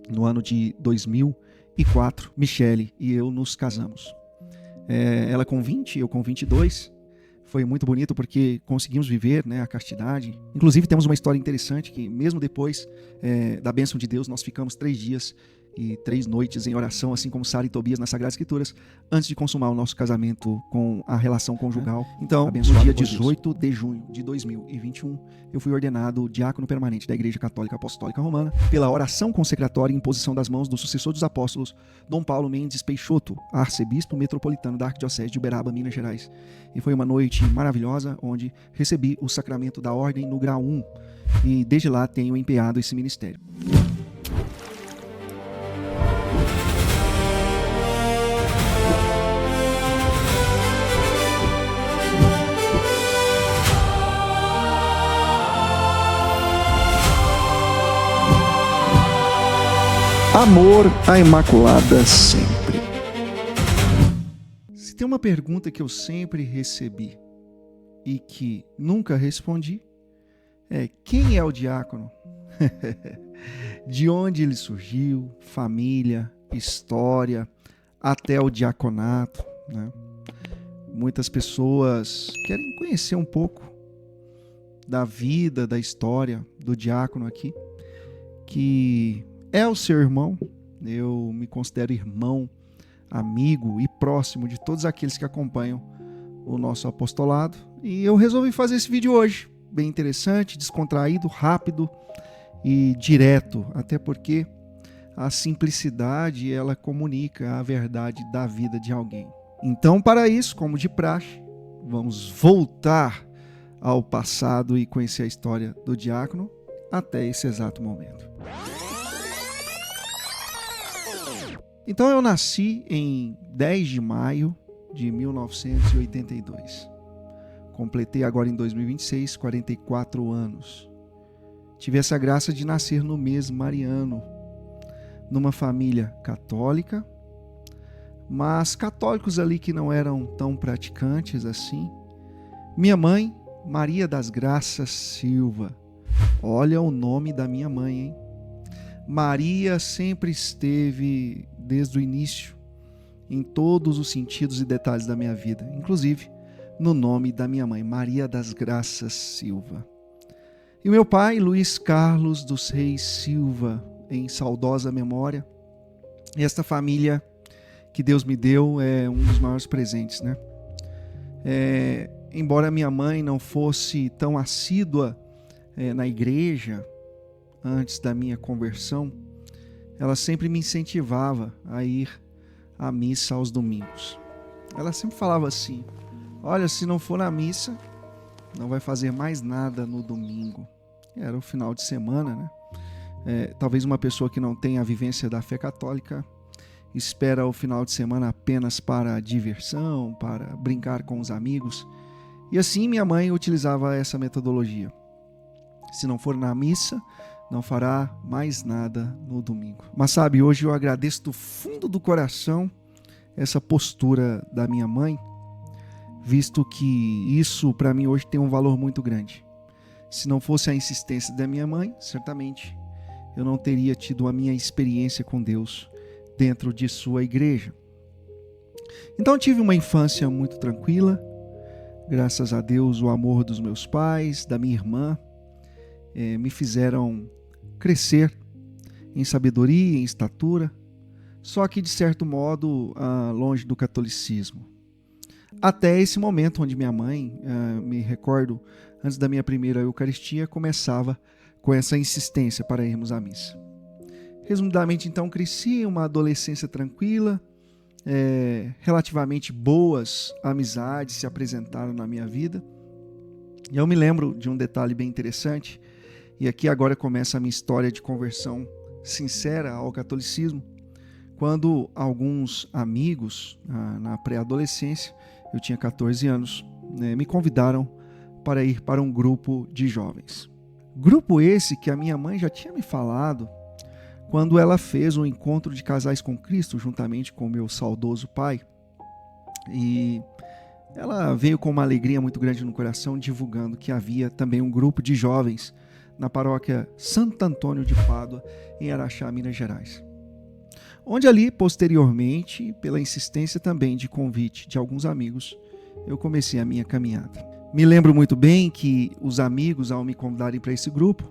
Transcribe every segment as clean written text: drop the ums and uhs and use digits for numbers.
no ano de 2004, Michele e eu nos casamos. Ela com 20, eu com 22. Foi muito bonito porque conseguimos viver, né, a castidade. Inclusive temos uma história interessante que mesmo depois da bênção de Deus, nós ficamos 3 dias e 3 noites em oração, assim como Sara e Tobias nas Sagradas Escrituras, antes de consumar o nosso casamento com a relação conjugal. Então, no dia 18 de junho de 2021, eu fui ordenado diácono permanente da Igreja Católica Apostólica Romana pela oração consecratória e imposição das mãos do sucessor dos apóstolos, Dom Paulo Mendes Peixoto, arcebispo metropolitano da Arquidiocese de Uberaba, Minas Gerais. E foi uma noite maravilhosa, onde recebi o sacramento da ordem no grau 1 e desde lá tenho empenhado esse ministério. Amor à Imaculada sempre. Se tem uma pergunta que eu sempre recebi e que nunca respondi, é: quem é o diácono? De onde ele surgiu, família, história, até o diaconato, né? Muitas pessoas querem conhecer um pouco da vida, da história do diácono aqui, que é o seu irmão. Eu me considero irmão, amigo e próximo de todos aqueles que acompanham o nosso apostolado. E eu resolvi fazer esse vídeo hoje, bem interessante, descontraído, rápido e direto, até porque a simplicidade, ela comunica a verdade da vida de alguém. Então, para isso, como de praxe, vamos voltar ao passado e conhecer a história do diácono até esse exato momento. Então eu nasci em 10 de maio de 1982. Completei agora em 2026 44 anos. Tive essa graça de nascer no mês mariano, numa família católica, mas católicos ali que não eram tão praticantes assim. Minha mãe, Maria das Graças Silva. Olha o nome da minha mãe, hein? Maria sempre esteve, desde o início, em todos os sentidos e detalhes da minha vida, inclusive no nome da minha mãe, Maria das Graças Silva. E o meu pai, Luiz Carlos dos Reis Silva, em saudosa memória. E esta família que Deus me deu é um dos maiores presentes, né? Embora minha mãe não fosse tão assídua na igreja, antes da minha conversão, ela sempre me incentivava a ir à missa aos domingos. Ela sempre falava assim: olha, se não for na missa, não vai fazer mais nada no domingo. Era o final de semana, né? Talvez uma pessoa que não tenha a vivência da fé católica espera o final de semana apenas para diversão, para brincar com os amigos. E assim minha mãe utilizava essa metodologia. Se não for na missa, não fará mais nada no domingo. Mas sabe, hoje eu agradeço do fundo do coração essa postura da minha mãe, visto que isso para mim hoje tem um valor muito grande. Se não fosse a insistência da minha mãe, certamente eu não teria tido a minha experiência com Deus dentro de sua igreja. Então eu tive uma infância muito tranquila, graças a Deus o amor dos meus pais, da minha irmã, me fizeram crescer em sabedoria, em estatura, só que de certo modo longe do catolicismo. Até esse momento onde minha mãe, me recordo, antes da minha primeira Eucaristia, começava com essa insistência para irmos à missa. Resumidamente, então, cresci uma adolescência tranquila, relativamente boas amizades se apresentaram na minha vida. E eu me lembro de um detalhe bem interessante, e aqui agora começa a minha história de conversão sincera ao catolicismo, quando alguns amigos, na pré-adolescência, eu tinha 14 anos, me convidaram para ir para um grupo de jovens. Grupo esse que a minha mãe já tinha me falado quando ela fez um encontro de casais com Cristo, juntamente com o meu saudoso pai. E ela veio com uma alegria muito grande no coração, divulgando que havia também um grupo de jovens na paróquia Santo Antônio de Pádua, em Araxá, Minas Gerais. Onde ali, posteriormente, pela insistência também de convite de alguns amigos, eu comecei a minha caminhada. Me lembro muito bem que os amigos, ao me convidarem para esse grupo,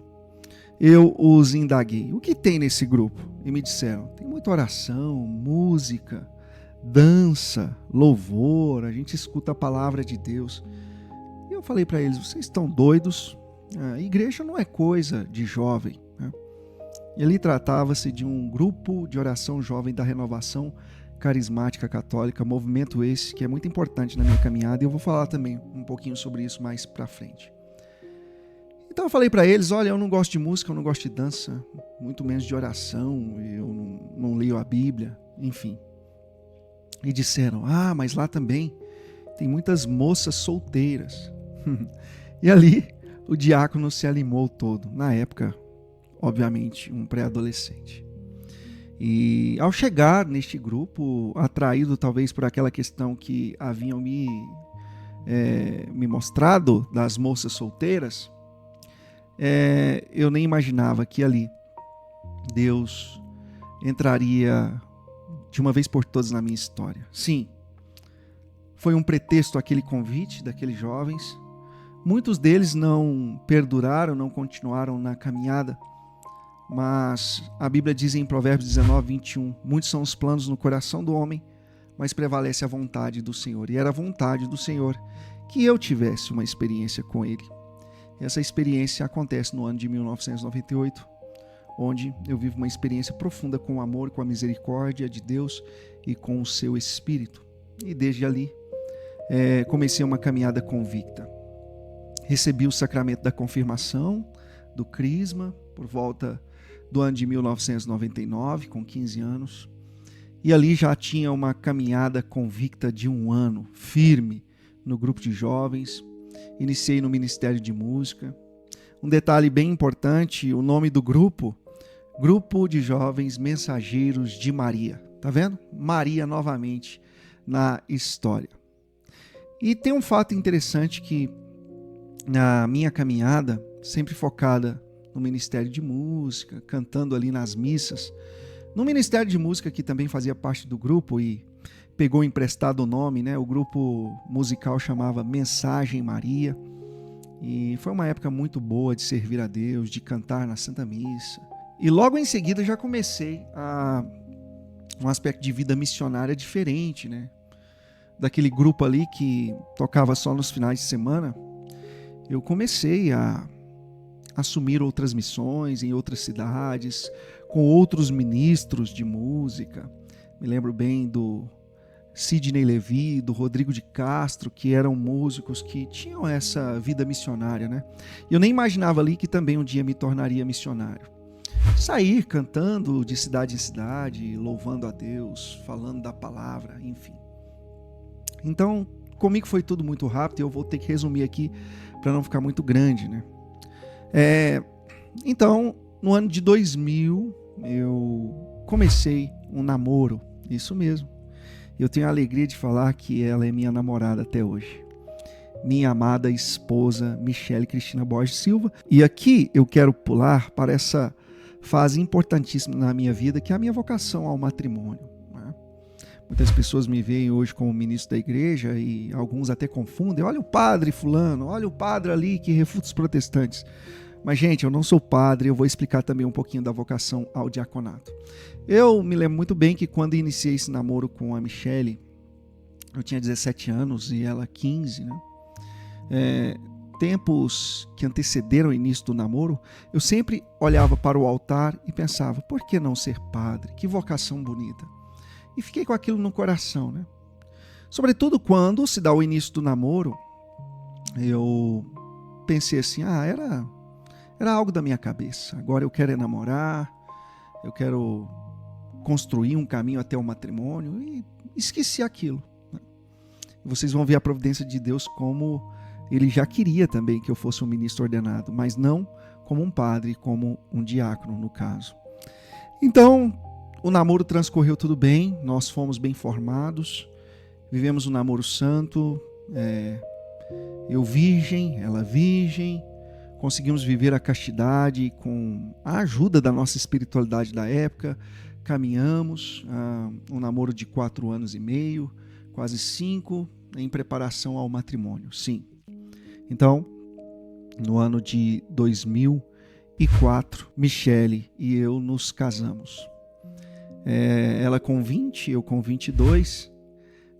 eu os indaguei. O que tem nesse grupo? E me disseram, tem muita oração, música, dança, louvor, a gente escuta a palavra de Deus. E eu falei para eles, vocês estão doidos? A igreja não é coisa de jovem, né? E ali tratava-se de um grupo de oração jovem da Renovação Carismática Católica, movimento esse que é muito importante na minha caminhada, e eu vou falar também um pouquinho sobre isso mais para frente. Então eu falei para eles, olha, eu não gosto de música, eu não gosto de dança, muito menos de oração, eu não leio a Bíblia, enfim. E disseram, mas lá também tem muitas moças solteiras. E ali o diácono se animou todo, na época, obviamente, um pré-adolescente. E ao chegar neste grupo, atraído talvez por aquela questão que haviam me mostrado das moças solteiras, eu nem imaginava que ali Deus entraria de uma vez por todas na minha história. Sim, foi um pretexto aquele convite daqueles jovens. Muitos deles não perduraram, não continuaram na caminhada, mas a Bíblia diz em Provérbios 19, 21, muitos são os planos no coração do homem, mas prevalece a vontade do Senhor. E era a vontade do Senhor que eu tivesse uma experiência com Ele. Essa experiência acontece no ano de 1998, onde eu vivo uma experiência profunda com o amor, com a misericórdia de Deus e com o seu Espírito. E desde ali, comecei uma caminhada convicta. Recebi o sacramento da confirmação, do crisma, por volta do ano de 1999, com 15 anos. E ali já tinha uma caminhada convicta de um ano, firme, no grupo de jovens. Iniciei no Ministério de Música. Um detalhe bem importante, o nome do grupo, Grupo de Jovens Mensageiros de Maria. Tá vendo? Maria novamente na história. E tem um fato interessante que na minha caminhada, sempre focada no Ministério de Música, cantando ali nas missas, no Ministério de Música que também fazia parte do grupo e pegou emprestado o nome, né? O grupo musical chamava Mensagem Maria, e foi uma época muito boa de servir a Deus, de cantar na Santa Missa. E logo em seguida já comecei um aspecto de vida missionária diferente, né? Daquele grupo ali que tocava só nos finais de semana, eu comecei a assumir outras missões em outras cidades, com outros ministros de música. Me lembro bem do Sidney Levi, do Rodrigo de Castro, que eram músicos que tinham essa vida missionária, né? E eu nem imaginava ali que também um dia me tornaria missionário. Sair cantando de cidade em cidade, louvando a Deus, falando da palavra, enfim. Então, comigo foi tudo muito rápido e eu vou ter que resumir aqui para não ficar muito grande, né? Então, no ano de 2000, eu comecei um namoro, isso mesmo. Eu tenho a alegria de falar que ela é minha namorada até hoje. Minha amada esposa, Michele Cristina Borges Silva. E aqui eu quero pular para essa fase importantíssima na minha vida, que é a minha vocação ao matrimônio. Muitas pessoas me veem hoje como ministro da igreja e alguns até confundem. Olha o padre fulano, olha o padre ali que refuta os protestantes. Mas, gente, eu não sou padre, eu vou explicar também um pouquinho da vocação ao diaconato. Eu me lembro muito bem que quando iniciei esse namoro com a Michele, eu tinha 17 anos e ela 15, né? Tempos que antecederam o início do namoro, eu sempre olhava para o altar e pensava, por que não ser padre? Que vocação bonita. E fiquei com aquilo no coração, né? Sobretudo quando se dá o início do namoro, eu pensei assim, era algo da minha cabeça. Agora eu quero namorar, eu quero construir um caminho até o matrimônio e esqueci aquilo, né? Vocês vão ver a providência de Deus como ele já queria também que eu fosse um ministro ordenado, mas não como um padre, como um diácono no caso. Então, o namoro transcorreu tudo bem, nós fomos bem formados, vivemos um namoro santo, eu virgem, ela virgem, conseguimos viver a castidade com a ajuda da nossa espiritualidade da época. Caminhamos um namoro de 4 anos e meio, quase 5, em preparação ao matrimônio, sim. Então, no ano de 2004, Michele e eu nos casamos. Ela com 20, eu com 22.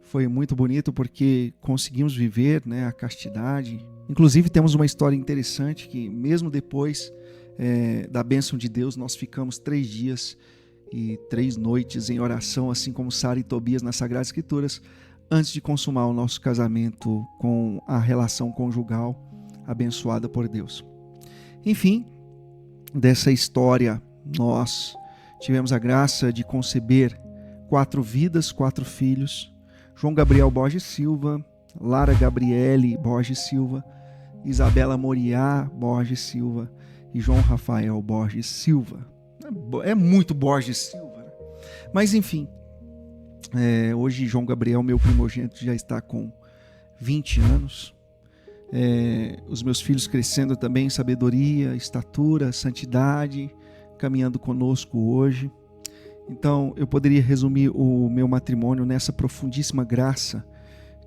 Foi muito bonito porque conseguimos viver, né, a castidade. Inclusive temos uma história interessante que mesmo depois da bênção de Deus, nós ficamos 3 dias e 3 noites em oração, assim como Sara e Tobias nas Sagradas Escrituras, antes de consumar o nosso casamento com a relação conjugal abençoada por Deus. Enfim, dessa história nós tivemos a graça de conceber 4 vidas, 4 filhos: João Gabriel Borges Silva, Lara Gabriele Borges Silva, Isabela Moriá Borges Silva e João Rafael Borges Silva. É muito Borges Silva, né? Mas enfim, hoje João Gabriel, meu primogênito, já está com 20 anos. Os meus filhos crescendo também em sabedoria, estatura, santidade, caminhando conosco hoje. Então eu poderia resumir o meu matrimônio nessa profundíssima graça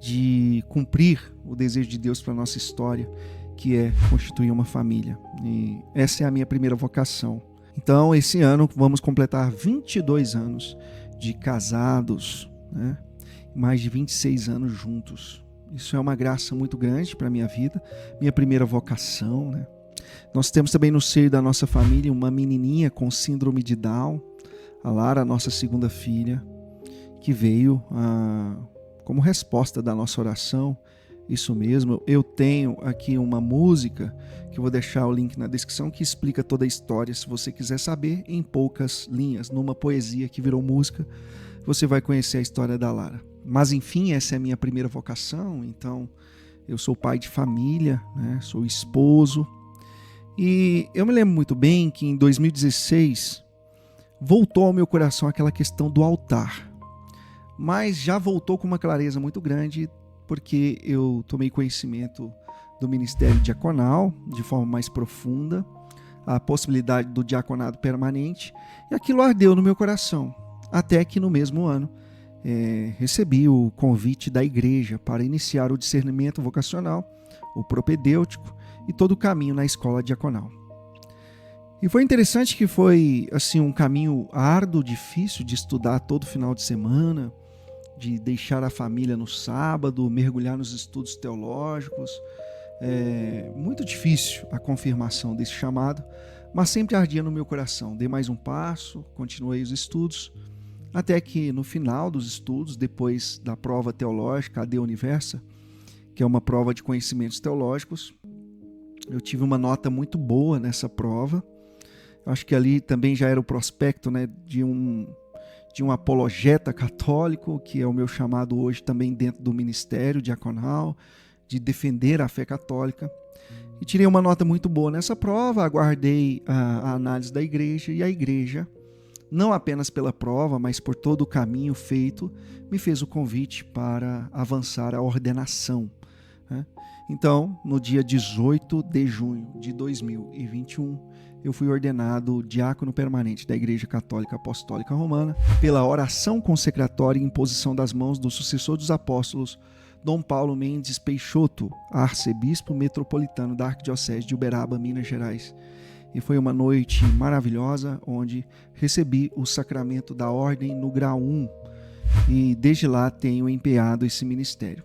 de cumprir o desejo de Deus para a nossa história, que é constituir uma família. E essa é a minha primeira vocação. Então esse ano vamos completar 22 anos de casados, né? Mais de 26 anos juntos. Isso é uma graça muito grande para a minha vida, minha primeira vocação, né? Nós temos também no seio da nossa família uma menininha com síndrome de Down, a Lara, nossa segunda filha, que veio como resposta da nossa oração. Isso mesmo, eu tenho aqui uma música, que eu vou deixar o link na descrição, que explica toda a história. Se você quiser saber, em poucas linhas, numa poesia que virou música, você vai conhecer a história da Lara. Mas enfim, essa é a minha primeira vocação. Então eu sou pai de família, né? Sou esposo. E eu me lembro muito bem que em 2016 voltou ao meu coração aquela questão do altar. Mas já voltou com uma clareza muito grande, porque eu tomei conhecimento do ministério diaconal de forma mais profunda, a possibilidade do diaconado permanente, e aquilo ardeu no meu coração. Até que no mesmo ano recebi o convite da igreja para iniciar o discernimento vocacional, o propedêutico e todo o caminho na escola diaconal. E foi interessante que foi assim um caminho árduo, difícil de estudar todo final de semana, de deixar a família no sábado, mergulhar nos estudos teológicos. Muito difícil a confirmação desse chamado, mas sempre ardia no meu coração. Dei mais um passo, continuei os estudos, até que no final dos estudos, depois da prova teológica, AD Universa, que é uma prova de conhecimentos teológicos, eu tive uma nota muito boa nessa prova. Acho que ali também já era o prospecto, né, de um apologeta católico, que é o meu chamado hoje também dentro do ministério diaconal, de defender a fé católica. E tirei uma nota muito boa nessa prova, aguardei a análise da igreja, e a igreja, não apenas pela prova, mas por todo o caminho feito, me fez o convite para avançar a ordenação, né? Então, no dia 18 de junho de 2021, eu fui ordenado diácono permanente da Igreja Católica Apostólica Romana pela oração consecratória e imposição das mãos do sucessor dos apóstolos, Dom Paulo Mendes Peixoto, arcebispo metropolitano da Arquidiocese de Uberaba, Minas Gerais. E foi uma noite maravilhosa, onde recebi o sacramento da ordem no grau 1, e desde lá tenho empenhado esse ministério.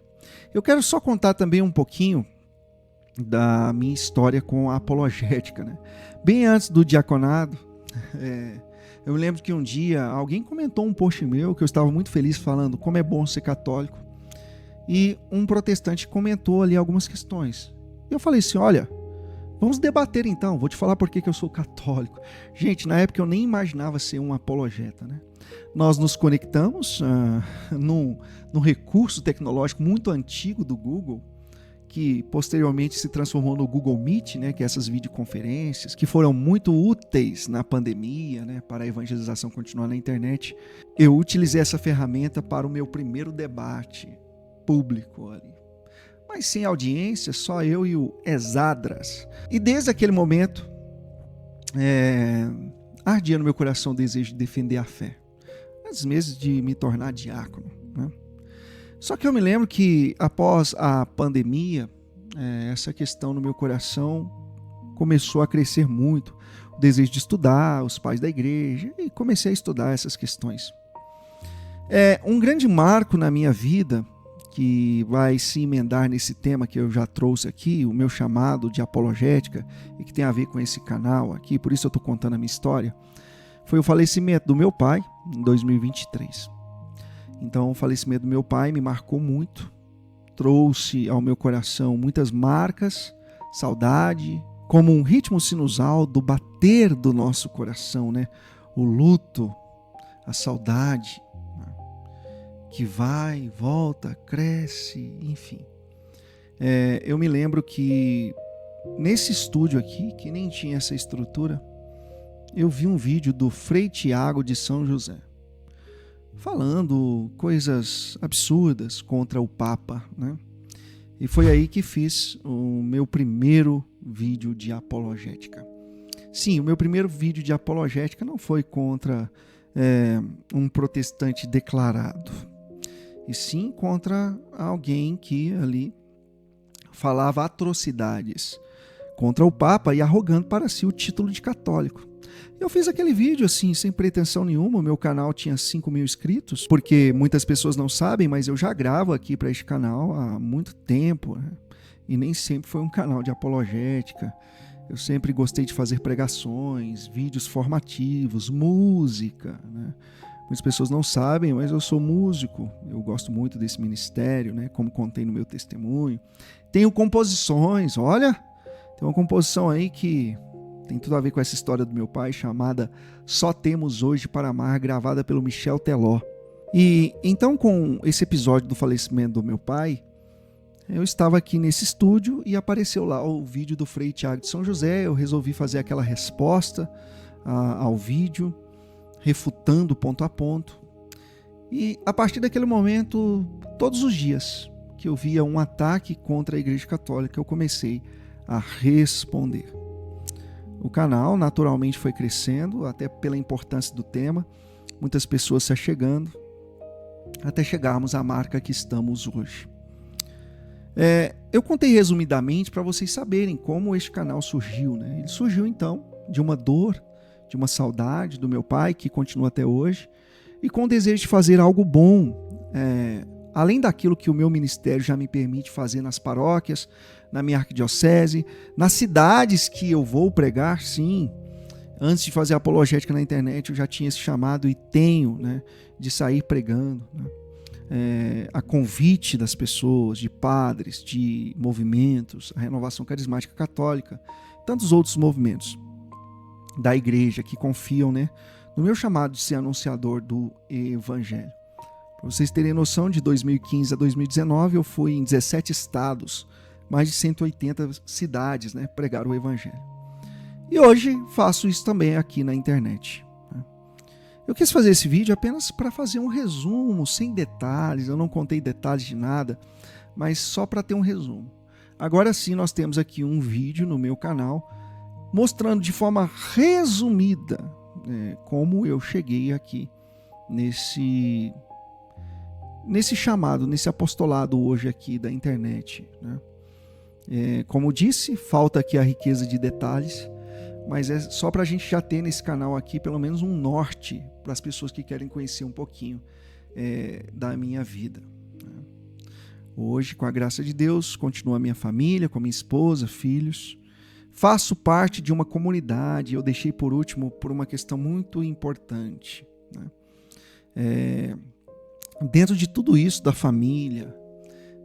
Eu quero só contar também um pouquinho da minha história com a apologética, né? Bem antes do diaconado, eu me lembro que um dia alguém comentou um post meu que eu estava muito feliz falando como é bom ser católico, e um protestante comentou ali algumas questões. E eu falei assim, olha, vamos debater então, vou te falar por que eu sou católico. Gente, na época eu nem imaginava ser um apologeta, né? Nós nos conectamos num recurso tecnológico muito antigo do Google, que posteriormente se transformou no Google Meet, né, que é essas videoconferências, que foram muito úteis na pandemia, né, para a evangelização continuar na internet. Eu utilizei essa ferramenta para o meu primeiro debate público ali. mas sem audiência, só eu e o Esdras. E desde aquele momento, ardia no meu coração o desejo de defender a fé, antes mesmo de me tornar diácono, né? Só que eu me lembro que após a pandemia, essa questão no meu coração começou a crescer muito, o desejo de estudar, os pais da igreja, e comecei a estudar essas questões. Um grande marco na minha vida, que vai se emendar nesse tema que eu já trouxe aqui, o meu chamado de apologética, e que tem a ver com esse canal aqui, por isso eu estou contando a minha história, foi o falecimento do meu pai em 2023. Então, o falecimento do meu pai me marcou muito, trouxe ao meu coração muitas marcas, saudade, como um ritmo sinusal do bater do nosso coração, né? O luto, a saudade, que vai, volta, cresce, enfim. Eu me lembro que nesse estúdio aqui, que nem tinha essa estrutura, eu vi um vídeo do Frei Tiago de São José, falando coisas absurdas contra o Papa, né? E foi aí que fiz o meu primeiro vídeo de apologética. Sim, o meu primeiro vídeo de apologética não foi contra um protestante declarado, e sim contra alguém que ali falava atrocidades contra o Papa e arrogando para si o título de católico. Eu fiz aquele vídeo assim, sem pretensão nenhuma. O meu canal tinha 5.000 inscritos, porque muitas pessoas não sabem, mas eu já gravo aqui para este canal há muito tempo, né? E nem sempre foi um canal de apologética. Eu sempre gostei de fazer pregações, vídeos formativos, música, né? Muitas pessoas não sabem, mas eu sou músico. Eu gosto muito desse ministério, né? Como contei no meu testemunho. Tenho composições, olha, tem uma composição aí que tem tudo a ver com essa história do meu pai, chamada Só Temos Hoje para Amar, gravada pelo Michel Teló. E então, com esse episódio do falecimento do meu pai, eu estava aqui nesse estúdio e apareceu lá o vídeo do Frei Tiago de São José. Eu resolvi fazer aquela resposta ao vídeo, refutando ponto a ponto. E a partir daquele momento, todos os dias que eu via um ataque contra a Igreja Católica, eu comecei a responder. O canal naturalmente foi crescendo, até pela importância do tema, muitas pessoas se achegando, até chegarmos à marca que estamos hoje. Eu contei resumidamente para vocês saberem como este canal surgiu, né? Ele surgiu então de uma dor, de uma saudade do meu pai, que continua até hoje, e com o desejo de fazer algo bom, além daquilo que o meu ministério já me permite fazer nas paróquias, na minha arquidiocese, nas cidades que eu vou pregar, sim. Antes de fazer apologética na internet, eu já tinha esse chamado e tenho, né, de sair pregando, né? A convite das pessoas, de padres, de movimentos, a Renovação Carismática Católica, tantos outros movimentos da igreja que confiam, né, no meu chamado de ser anunciador do Evangelho. Para vocês terem noção, de 2015 a 2019 eu fui em 17 estados, mais de 180 cidades, né, pregar o Evangelho. E hoje faço isso também aqui na internet. Eu quis fazer esse vídeo apenas para fazer um resumo, sem detalhes. Eu não contei detalhes de nada, mas só para ter um resumo. Agora sim, nós temos aqui um vídeo no meu canal mostrando de forma resumida, como eu cheguei aqui nesse chamado, nesse apostolado hoje aqui da internet, né? Como disse, falta aqui a riqueza de detalhes, mas é só para a gente já ter nesse canal aqui pelo menos um norte para as pessoas que querem conhecer um pouquinho da minha vida. Hoje, com a graça de Deus, continuo a minha família, com a minha esposa, filhos. Faço parte de uma comunidade, eu deixei por último por uma questão muito importante, né? Dentro de tudo isso, da família,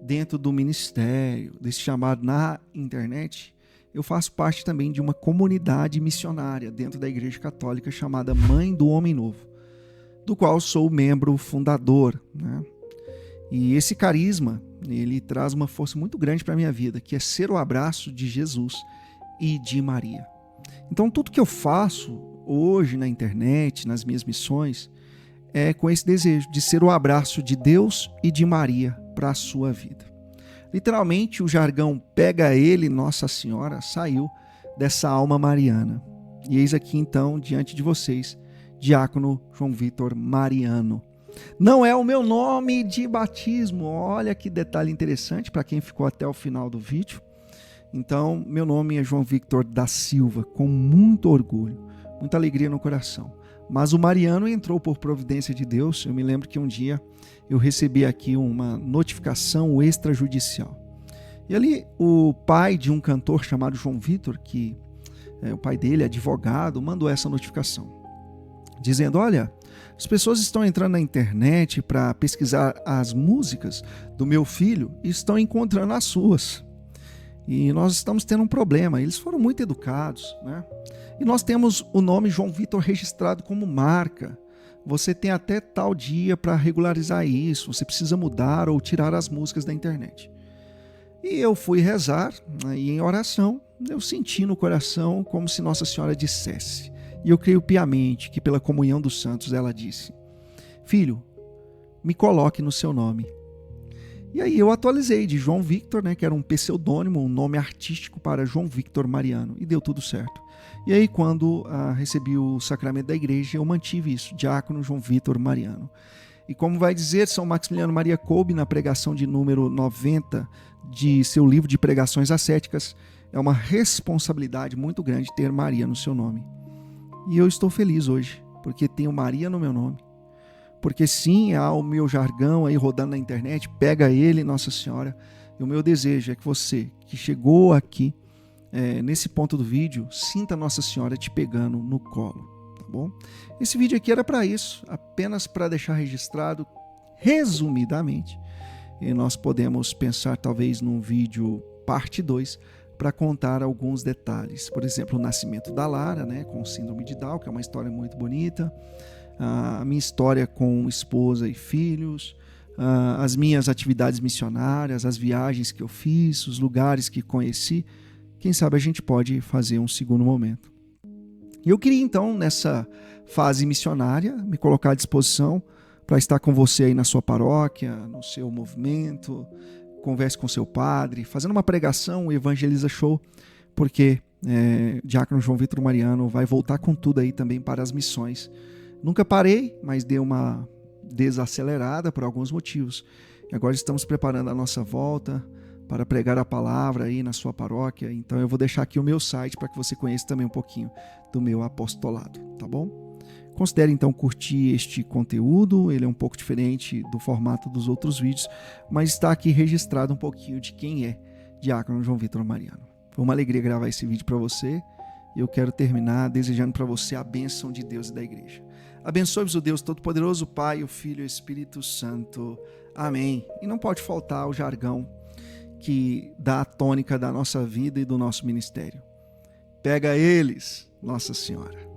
dentro do ministério, desse chamado na internet, eu faço parte também de uma comunidade missionária dentro da Igreja Católica chamada Mãe do Homem Novo, do qual sou membro fundador, né? E esse carisma, ele traz uma força muito grande para a minha vida, que é ser o abraço de Jesus e de Maria. Então, tudo que eu faço hoje na internet, nas minhas missões, é com esse desejo de ser o abraço de Deus e de Maria para a sua vida. Literalmente, o jargão pega ele, Nossa Senhora, saiu dessa alma mariana. E eis aqui então, diante de vocês, Diácono João Vitor Mariano. Não é o meu nome de batismo, olha que detalhe interessante para quem ficou até o final do vídeo. Então, meu nome é João Victor da Silva, com muito orgulho, muita alegria no coração. Mas o Mariano entrou por providência de Deus. Eu me lembro que um dia eu recebi aqui uma notificação extrajudicial. E ali o pai de um cantor chamado João Vitor, que o pai dele é advogado, mandou essa notificação, dizendo: olha, as pessoas estão entrando na internet para pesquisar as músicas do meu filho e estão encontrando as suas. E nós estamos tendo um problema. Eles foram muito educados, né? E nós temos o nome João Vitor registrado como marca. Você tem até tal dia para regularizar isso. Você precisa mudar ou tirar as músicas da internet. E eu fui rezar, e em oração eu senti no coração como se Nossa Senhora dissesse. E eu creio piamente que pela comunhão dos santos ela disse: filho, me coloque no seu nome. E aí eu atualizei de João Victor, né, que era um pseudônimo, um nome artístico, para João Victor Mariano, e deu tudo certo. E aí quando recebi o sacramento da igreja, eu mantive isso, Diácono João Vitor Mariano. E como vai dizer São Maximiliano Maria Kolbe na pregação de número 90 de seu livro de pregações ascéticas, é uma responsabilidade muito grande ter Maria no seu nome. E eu estou feliz hoje, porque tenho Maria no meu nome. Porque sim, há o meu jargão aí rodando na internet, pega ele, Nossa Senhora. E o meu desejo é que você, que chegou aqui, nesse ponto do vídeo, sinta Nossa Senhora te pegando no colo, tá bom? Esse vídeo aqui era para isso, apenas para deixar registrado, resumidamente. E nós podemos pensar talvez num vídeo parte 2, para contar alguns detalhes. Por exemplo, o nascimento da Lara, né, com síndrome de Down, que é uma história muito bonita. A minha história com esposa e filhos, as minhas atividades missionárias, as viagens que eu fiz, os lugares que conheci. Quem sabe a gente pode fazer um segundo momento. E eu queria então, nessa fase missionária, me colocar à disposição para estar com você aí na sua paróquia, no seu movimento, converse com seu padre, fazendo uma pregação, um Evangeliza Show, porque Diácono João Vitor Mariano vai voltar com tudo aí também para as missões. Nunca parei, mas dei uma desacelerada por alguns motivos. E agora estamos preparando a nossa volta para pregar a palavra aí na sua paróquia. Então eu vou deixar aqui o meu site para que você conheça também um pouquinho do meu apostolado, tá bom? Considere então curtir este conteúdo, ele é um pouco diferente do formato dos outros vídeos, mas está aqui registrado um pouquinho de quem é Diácono João Vitor Mariano. Foi uma alegria gravar esse vídeo para você e eu quero terminar desejando para você a bênção de Deus e da igreja. Abençoe-vos o Deus Todo-Poderoso, o Pai, o Filho e o Espírito Santo. Amém. E não pode faltar o jargão que dá a tônica da nossa vida e do nosso ministério. Pega eles, Nossa Senhora.